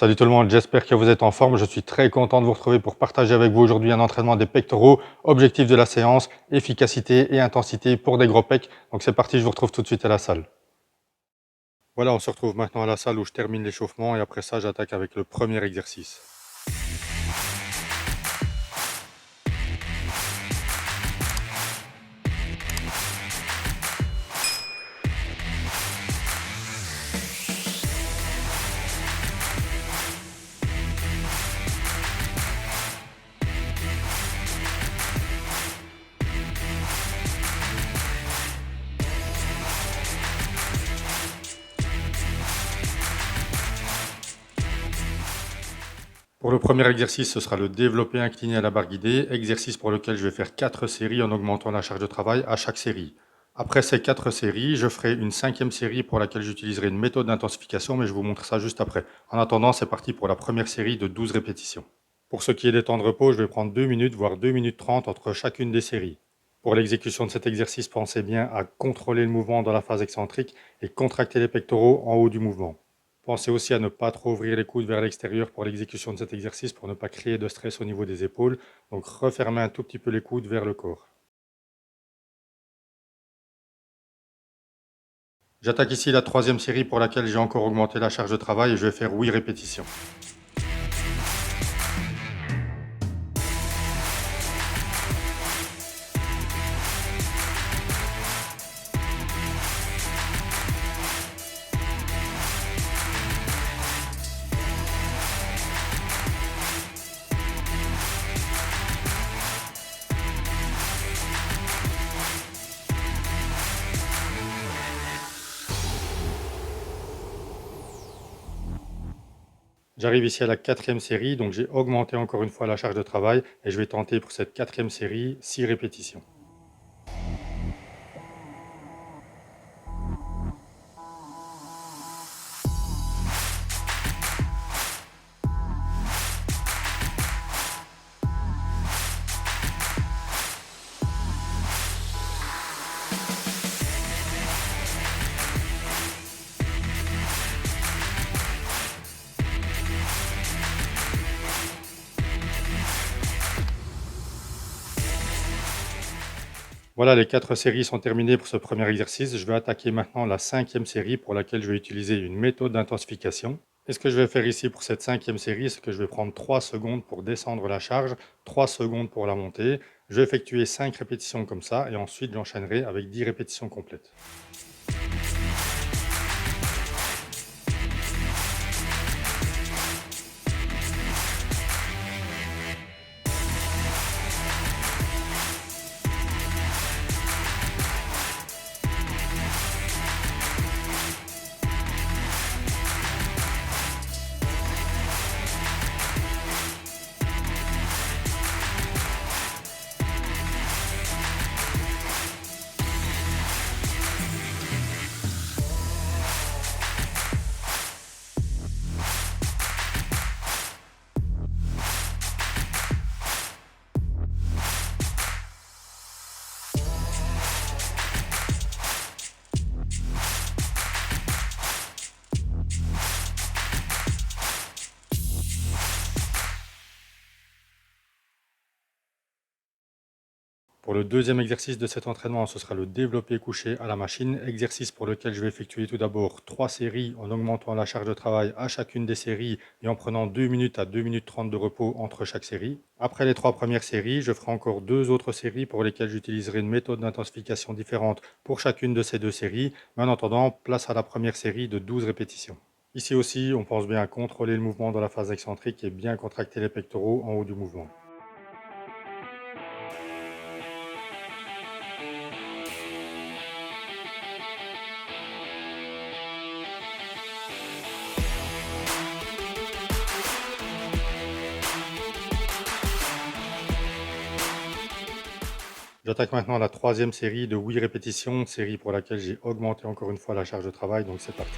Salut tout le monde, j'espère que vous êtes en forme. Je suis très content de vous retrouver pour partager avec vous aujourd'hui un entraînement des pectoraux. Objectif de la séance, efficacité et intensité pour des gros pecs. Donc c'est parti, je vous retrouve tout de suite à la salle. Voilà, on se retrouve maintenant à la salle où je termine l'échauffement et après ça j'attaque avec le premier exercice. Pour le premier exercice, ce sera le développé incliné à la barre guidée, exercice pour lequel je vais faire 4 séries en augmentant la charge de travail à chaque série. Après ces 4 séries, je ferai une 5e série pour laquelle j'utiliserai une méthode d'intensification, mais je vous montre ça juste après. En attendant, c'est parti pour la première série de 12 répétitions. Pour ce qui est des temps de repos, je vais prendre 2 minutes, voire 2 minutes 30 entre chacune des séries. Pour l'exécution de cet exercice, pensez bien à contrôler le mouvement dans la phase excentrique et contracter les pectoraux en haut du mouvement. Pensez aussi à ne pas trop ouvrir les coudes vers l'extérieur pour l'exécution de cet exercice pour ne pas créer de stress au niveau des épaules. Donc refermez un tout petit peu les coudes vers le corps. J'attaque ici la 3e série pour laquelle j'ai encore augmenté la charge de travail et je vais faire 8 répétitions. J'arrive ici à la 4e série, donc j'ai augmenté encore une fois la charge de travail et je vais tenter pour cette 4e série 6 répétitions. Voilà, les 4 séries sont terminées pour ce premier exercice. Je vais attaquer maintenant la 5e série pour laquelle je vais utiliser une méthode d'intensification. Et ce que je vais faire ici pour cette 5e série, c'est que je vais prendre 3 secondes pour descendre la charge, 3 secondes pour la monter. Je vais effectuer 5 répétitions comme ça et ensuite j'enchaînerai avec 10 répétitions complètes. Pour le deuxième exercice de cet entraînement, ce sera le développé couché à la machine, exercice pour lequel je vais effectuer tout d'abord 3 séries en augmentant la charge de travail à chacune des séries et en prenant 2 minutes à 2 minutes 30 de repos entre chaque série. Après les 3 premières séries, je ferai encore 2 autres séries pour lesquelles j'utiliserai une méthode d'intensification différente pour chacune de ces 2 séries, mais en attendant, place à la première série de 12 répétitions. Ici aussi, on pense bien à contrôler le mouvement dans la phase excentrique et bien contracter les pectoraux en haut du mouvement. J'attaque maintenant la 3e série de 8 répétitions, série pour laquelle j'ai augmenté encore une fois la charge de travail, donc c'est parti.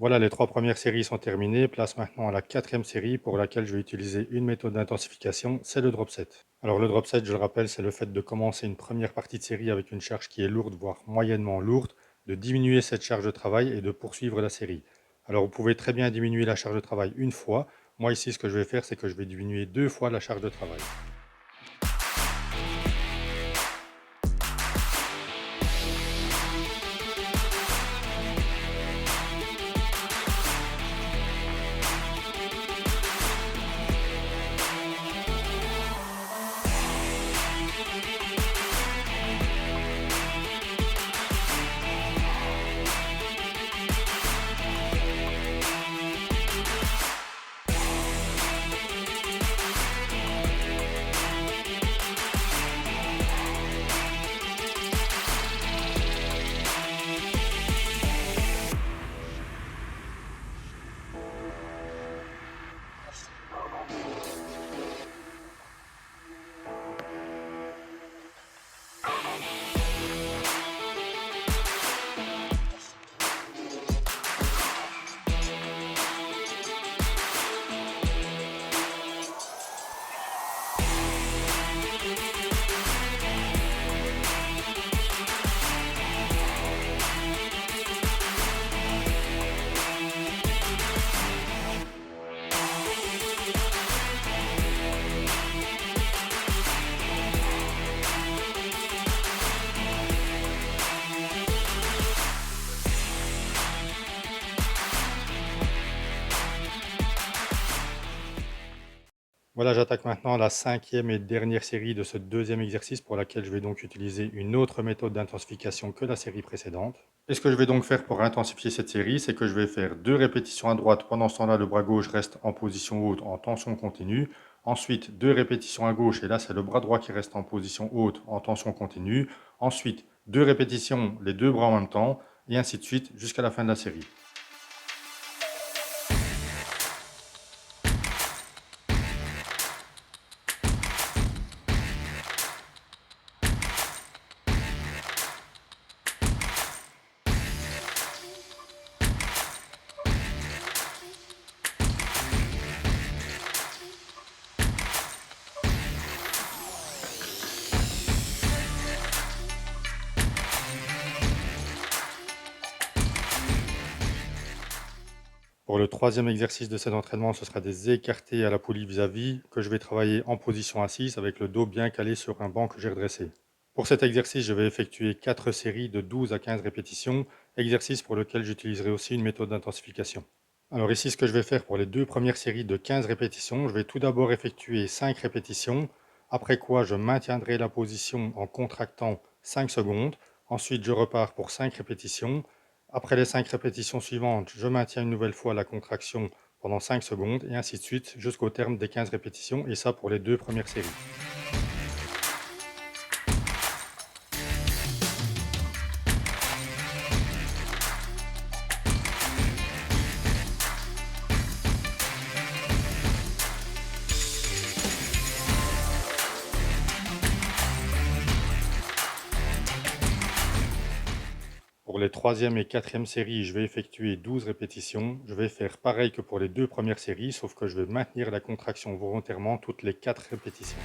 Voilà, les 3 premières séries sont terminées. Place maintenant à la quatrième série pour laquelle je vais utiliser une méthode d'intensification, c'est le drop set. Alors le drop set, je le rappelle, c'est le fait de commencer une première partie de série avec une charge qui est lourde, voire moyennement lourde, de diminuer cette charge de travail et de poursuivre la série. Alors vous pouvez très bien diminuer la charge de travail une fois. Moi ici, ce que je vais faire, c'est que je vais diminuer 2 fois la charge de travail. Voilà, j'attaque maintenant la cinquième et dernière série de ce deuxième exercice pour laquelle je vais donc utiliser une autre méthode d'intensification que la série précédente. Et ce que je vais donc faire pour intensifier cette série, c'est que je vais faire 2 répétitions à droite. Pendant ce temps-là, le bras gauche reste en position haute en tension continue. Ensuite, 2 répétitions à gauche, et là, c'est le bras droit qui reste en position haute en tension continue. Ensuite, 2 répétitions, les 2 bras en même temps, et ainsi de suite jusqu'à la fin de la série. Pour le troisième exercice de cet entraînement, ce sera des écartés à la poulie vis-à-vis que je vais travailler en position assise avec le dos bien calé sur un banc que j'ai redressé. Pour cet exercice, je vais effectuer 4 séries de 12 à 15 répétitions, exercice pour lequel j'utiliserai aussi une méthode d'intensification. Alors ici, ce que je vais faire pour les 2 premières séries de 15 répétitions, je vais tout d'abord effectuer 5 répétitions, après quoi je maintiendrai la position en contractant 5 secondes. Ensuite, je repars pour 5 répétitions. Après les 5 répétitions suivantes, je maintiens une nouvelle fois la contraction pendant 5 secondes et ainsi de suite jusqu'au terme des 15 répétitions, et ça pour les 2 premières séries. Pour les troisième et quatrième séries, je vais effectuer 12 répétitions. Je vais faire pareil que pour les 2 premières séries, sauf que je vais maintenir la contraction volontairement toutes les 4 répétitions.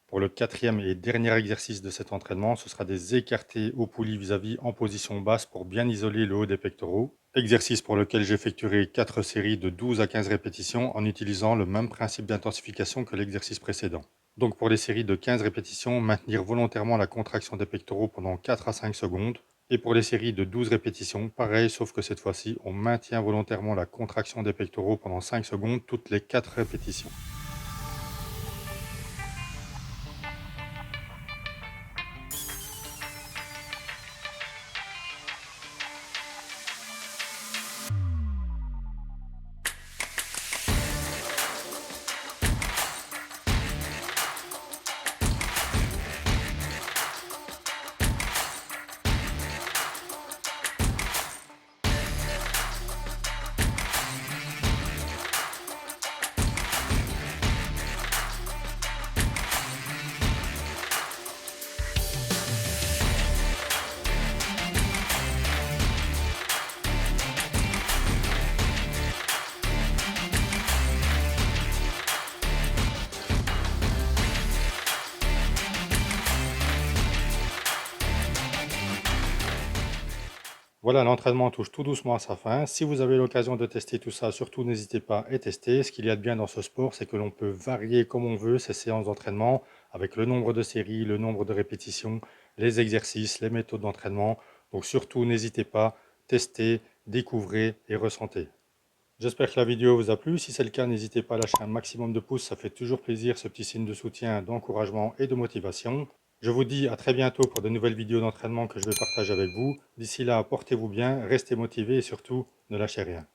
Pour le quatrième et dernier exercice de cet entraînement, ce sera des écartés au poulie vis-à-vis en position basse pour bien isoler le haut des pectoraux. Exercice pour lequel j'effectuerai 4 séries de 12 à 15 répétitions en utilisant le même principe d'intensification que l'exercice précédent. Donc pour les séries de 15 répétitions, maintenir volontairement la contraction des pectoraux pendant 4 à 5 secondes. Et pour les séries de 12 répétitions, pareil, sauf que cette fois-ci, on maintient volontairement la contraction des pectoraux pendant 5 secondes toutes les 4 répétitions. Voilà, l'entraînement touche tout doucement à sa fin. Si vous avez l'occasion de tester tout ça, surtout n'hésitez pas à tester. Ce qu'il y a de bien dans ce sport, c'est que l'on peut varier comme on veut ces séances d'entraînement avec le nombre de séries, le nombre de répétitions, les exercices, les méthodes d'entraînement. Donc surtout, n'hésitez pas, testez, découvrez et ressentez. J'espère que la vidéo vous a plu. Si c'est le cas, n'hésitez pas à lâcher un maximum de pouces. Ça fait toujours plaisir, ce petit signe de soutien, d'encouragement et de motivation. Je vous dis à très bientôt pour de nouvelles vidéos d'entraînement que je vais partager avec vous. D'ici là, portez-vous bien, restez motivés et surtout, ne lâchez rien.